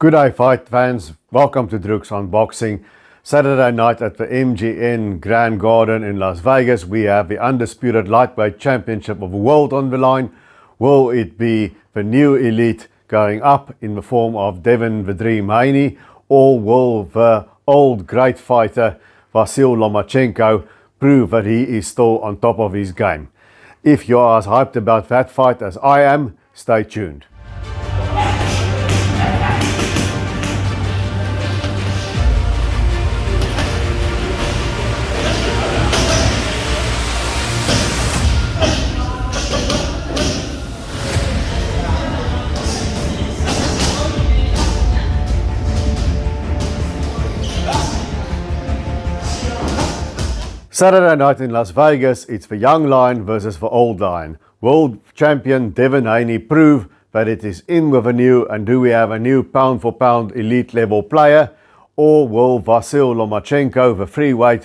Good day, fight fans. Welcome to Druk's Unboxing. Saturday night at the MGN Grand Garden in Las Vegas, we have the undisputed lightweight championship of the world on the line. Will it be the new elite going up in the form of Devon the Dream Haney, or will the old great fighter Vasyl Lomachenko prove that he is still on top of his game? If you are as hyped about that fight as I am, stay tuned. Saturday night in Las Vegas, it's the young lion versus the old lion. World champion Devon Haney prove that it is in with a new, and do we have a new pound for pound elite level player? Or will Vasyl Lomachenko, the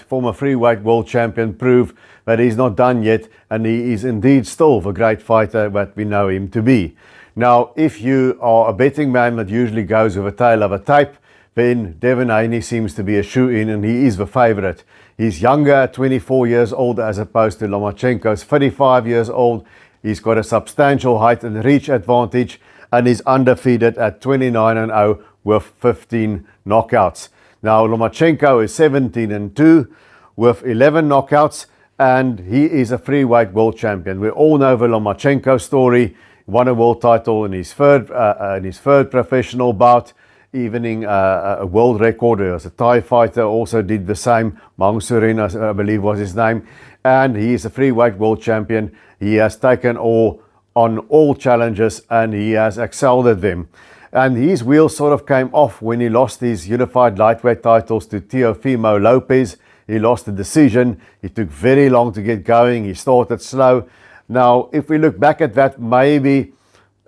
former freeweight world champion, prove that he's not done yet and he is indeed still the great fighter that we know him to be? Now, if you are a betting man that usually goes with a tail of a tape, then Devon Haney seems to be a shoe-in and he is the favourite. He's younger at 24 years old as opposed to Lomachenko's 35 years old. He's got a substantial height and reach advantage and is undefeated at 29-0 with 15 knockouts. Now Lomachenko is 17-2 with 11 knockouts and he is a freeweight world champion. We all know the Lomachenko story. Won a world title in his third professional bout, evening a world record. As a Thai fighter also did the same. Mang Surin, I believe was his name, and he is a freeweight world champion. He has taken on all challenges and he has excelled at them, and his wheels sort of came off when he lost his unified lightweight titles to Teofimo Lopez. He lost the decision. He took very long to get going. He started slow. Now if we look back at that, maybe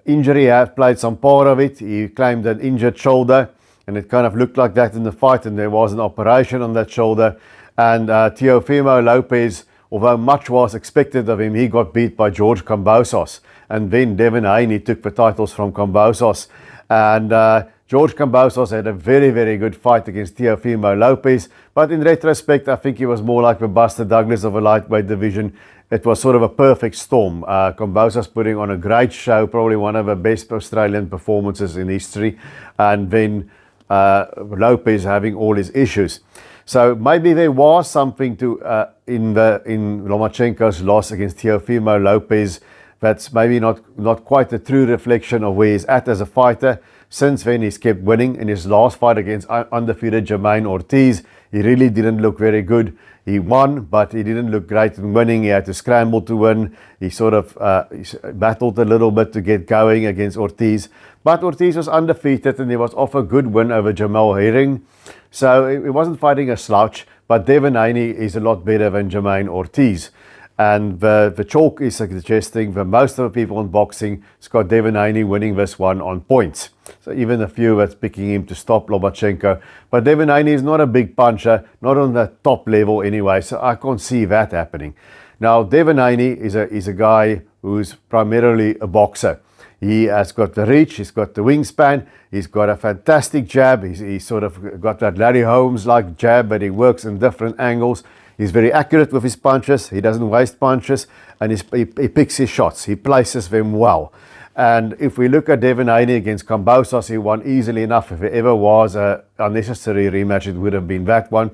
injury had played some part of it. He claimed an injured shoulder and it kind of looked like that in the fight, and there was an operation on that shoulder. And Teofimo Lopez, although much was expected of him, he got beat by George Kambosos, and then Devon Haney took the titles from Kambosos. And George Kambosos had a very, very good fight against Teofimo Lopez, but in retrospect I think he was more like the Buster Douglas of a lightweight division. It was sort of a perfect storm. Kambosos putting on a great show, probably one of the best Australian performances in history, and then Lopez having all his issues. So maybe there was something to in Lomachenko's loss against Teofimo Lopez that's maybe not quite a true reflection of where he's at as a fighter. Since then he's kept winning. In his last fight against undefeated Jermaine Ortiz, he really didn't look very good. He won, but he didn't look great in winning. He had to scramble to win. He sort of battled a little bit to get going against Ortiz. But Ortiz was undefeated and he was off a good win over Jamal Herring. So he wasn't fighting a slouch, but Devon Haney is a lot better than Jermaine Ortiz. And the chalk is suggesting that most of the people in boxing has got Devon Haney winning this one on points. So even a few that's picking him to stop Lomachenko. But Devon Haney is not a big puncher, not on the top level anyway, so I can't see that happening. Now Devon Haney is a guy who's primarily a boxer. He has got the reach, he's got the wingspan, he's got a fantastic jab. He's sort of got that Larry Holmes-like jab, but he works in different angles. He's very accurate with his punches. He doesn't waste punches, and he picks his shots. He places them well. And if we look at Devon Haney against Kambosos, he won easily enough. If there ever was an unnecessary rematch, it would have been that one.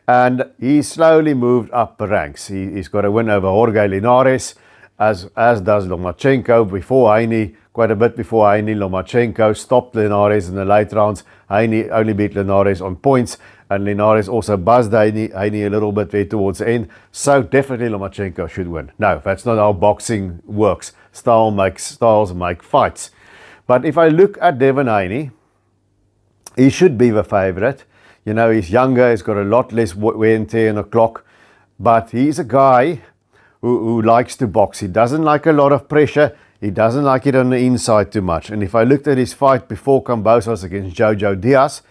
And he slowly moved up the ranks. He's got a win over Jorge Linares, as does Lomachenko. Before Haney, quite a bit before Haney, Lomachenko stopped Linares in the late rounds. Haney only beat Linares on points, and Linares also buzzed Haney a little bit there towards the end. So definitely Lomachenko should win. No, that's not how boxing works. Styles make fights. But if I look at Devon Haney, he should be the favourite. You know, he's younger, he's got a lot less wear and tear on the clock, but he's a guy who likes to box. He doesn't like a lot of pressure. He doesn't like it on the inside too much. And if I looked at his fight before Kambosos against Jojo Diaz,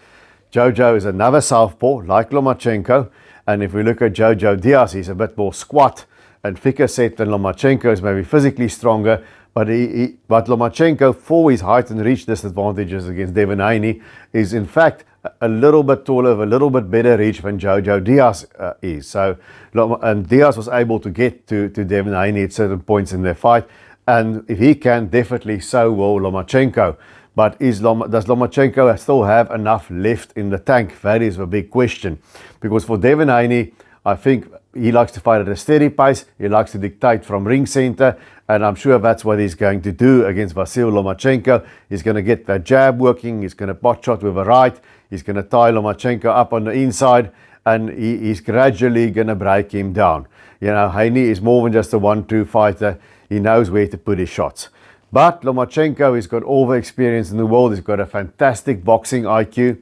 Jojo is another southpaw like Lomachenko, and if we look at Jojo Diaz, he's a bit more squat and thicker set than Lomachenko, is maybe physically stronger, But Lomachenko, for his height and reach disadvantages against Devon Haney, is in fact a little bit taller, a little bit better reach than Jojo Diaz is. So, and Diaz was able to get to Devon Haney at certain points in their fight, and if he can, definitely so will Lomachenko. But does Lomachenko still have enough left in the tank? That is the big question. Because for Devon Haney, I think he likes to fight at a steady pace. He likes to dictate from ring center. And I'm sure that's what he's going to do against Vasyl Lomachenko. He's going to get that jab working. He's going to pot shot with a right. He's going to tie Lomachenko up on the inside. And he's gradually going to break him down. You know, Haney is more than just a 1-2 fighter. He knows where to put his shots. But Lomachenko has got all the experience in the world. He's got a fantastic boxing IQ.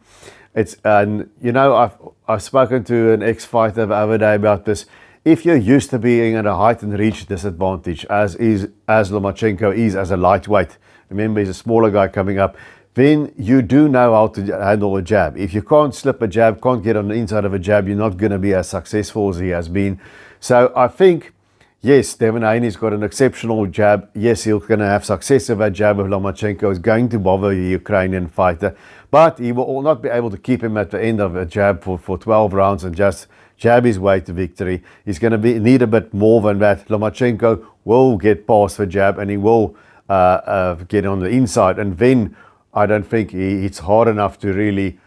And you know, I've spoken to an ex-fighter the other day about this. If you're used to being at a height and reach disadvantage, as Lomachenko is as a lightweight, remember he's a smaller guy coming up, then you do know how to handle a jab. If you can't slip a jab, can't get on the inside of a jab, you're not going to be as successful as he has been. So I think, yes, Devon Haney's got an exceptional jab. Yes, he's going to have success with that jab of Lomachenko. Is going to bother the Ukrainian fighter. But he will not be able to keep him at the end of a jab for 12 rounds and just jab his way to victory. He's going to need a bit more than that. Lomachenko will get past the jab and he will get on the inside. And then I don't think it's hard enough to really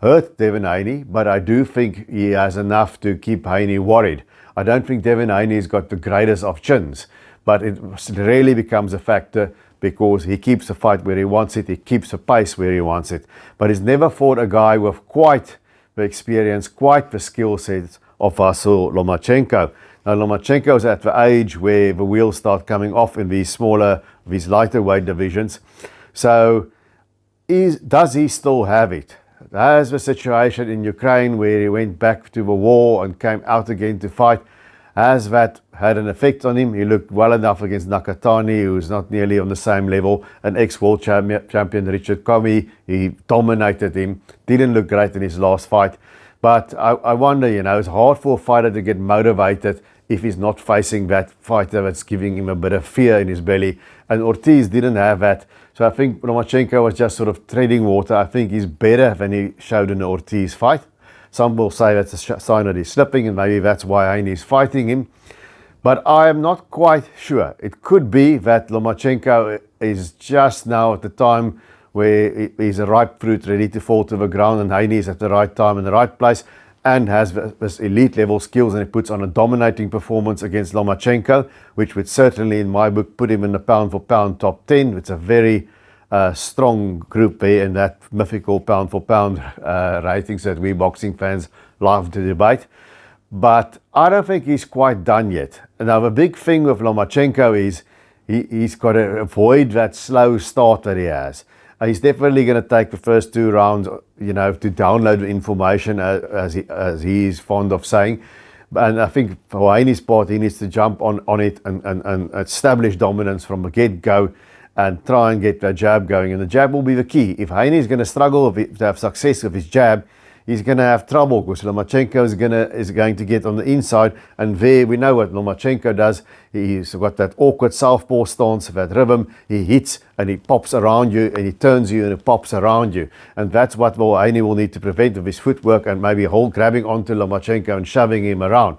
hurt Devon Haney. But I do think he has enough to keep Haney worried. I don't think Devon Haney's got the greatest of chins, but it rarely becomes a factor because he keeps the fight where he wants it, he keeps the pace where he wants it. But he's never fought a guy with quite the experience, quite the skill sets of Vasyl Lomachenko. Now Lomachenko's at the age where the wheels start coming off in these smaller, these lighter weight divisions. So does he still have it? There's the situation in Ukraine where he went back to the war and came out again to fight. Has that had an effect on him? He looked well enough against Nakatani, who's not nearly on the same level. An ex-world champion, Richard Comey, he dominated him. Didn't look great in his last fight. But I wonder, you know, it's hard for a fighter to get motivated if he's not facing that fighter that's giving him a bit of fear in his belly. And Ortiz didn't have that. So I think Lomachenko was just sort of treading water. I think he's better than he showed in the Ortiz fight. Some will say that's a sign that he's slipping and maybe that's why Haney's fighting him. But I am not quite sure. It could be that Lomachenko is just now at the time where he's a ripe fruit ready to fall to the ground and Haney is at the right time in the right place and has this elite level skills and he puts on a dominating performance against Lomachenko, which would certainly in my book put him in the pound for pound top 10. It's a very strong group there in that mythical pound for pound ratings that we boxing fans love to debate. But I don't think he's quite done yet. Now the big thing with Lomachenko is he's got to avoid that slow start that he has. He's definitely going to take the first 2 rounds, you know, to download the information as he is fond of saying. And I think for Haney's part, he needs to jump on it and establish dominance from the get-go and try and get that jab going. And the jab will be the key. If Haney is going to struggle to have success with his jab, he's going to have trouble because Lomachenko is going to get on the inside. And there we know what Lomachenko does. He's got that awkward southpaw stance, that rhythm. He hits and he pops around you and he turns you and he pops around you. And that's what Haney will need to prevent with his footwork and maybe grabbing onto Lomachenko and shoving him around.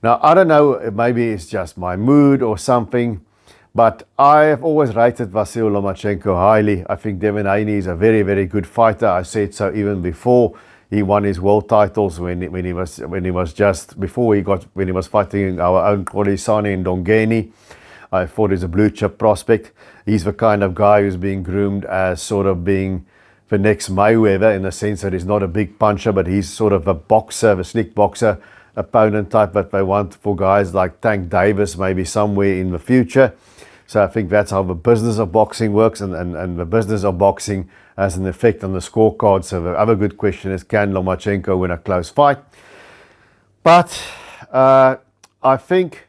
Now, I don't know, maybe it's just my mood or something. But I have always rated Vasyl Lomachenko highly. I think Devon Haney is a very, very good fighter. I said so even before he won his world titles when he was fighting our own Kholisani and Dongeni. I thought he's a blue chip prospect. He's the kind of guy who's being groomed as sort of being the next Mayweather in the sense that he's not a big puncher, but he's sort of a boxer, a slick boxer opponent type that they want for guys like Tank Davis maybe somewhere in the future. So I think that's how the business of boxing works, and the business of boxing has an effect on the scorecard. So the other good question is, can Lomachenko win a close fight? But I think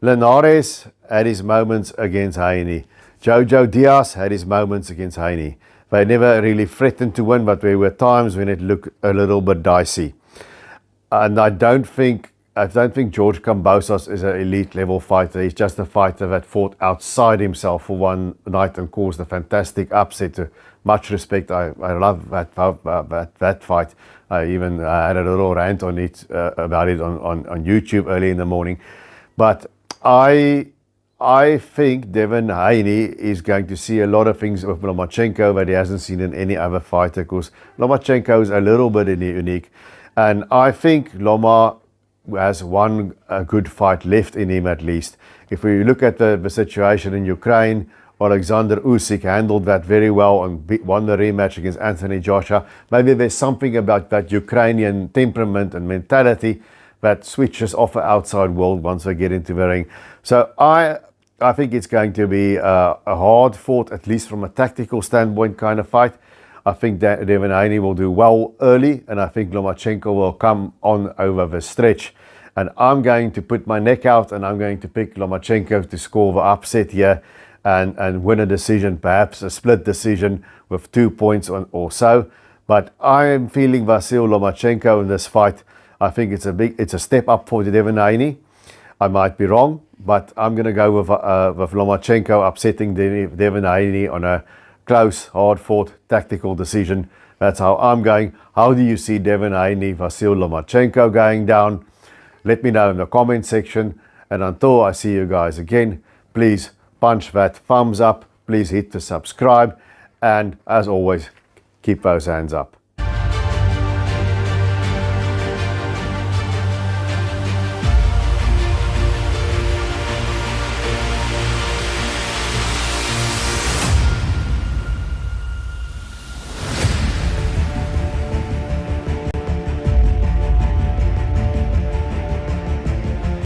Linares had his moments against Haney. Jojo Diaz had his moments against Haney. They never really threatened to win, but there were times when it looked a little bit dicey. And I don't think I don't think George Kambosos is an elite level fighter. He's just a fighter that fought outside himself for one night and caused a fantastic upset. Much respect. I love that fight. I even had a little rant on it about it on YouTube early in the morning. But I think Devon Haney is going to see a lot of things with Lomachenko that he hasn't seen in any other fighter, because Lomachenko is a little bit unique. And I think Loma has one good fight left in him at least. If we look at the situation in Ukraine, Alexander Usyk handled that very well and won the rematch against Anthony Joshua. Maybe there's something about that Ukrainian temperament and mentality that switches off the outside world once they get into the ring. So I think it's going to be a hard fought, at least from a tactical standpoint, kind of fight. I think that Devon Haney will do well early, and I think Lomachenko will come on over the stretch. And I'm going to put my neck out, and I'm going to pick Lomachenko to score the upset here and win a decision, perhaps a split decision with 2 points or so. But I am feeling Vasyl Lomachenko in this fight. I think it's a step up for Devon Haney. I might be wrong, but I'm going to go with Lomachenko upsetting Devon Haney on a close, hard-fought, tactical decision. That's how I'm going. How do you see Devon Haney, Vasyl Lomachenko going down? Let me know in the comment section. And until I see you guys again, please punch that thumbs up. Please hit the subscribe. And as always, keep those hands up.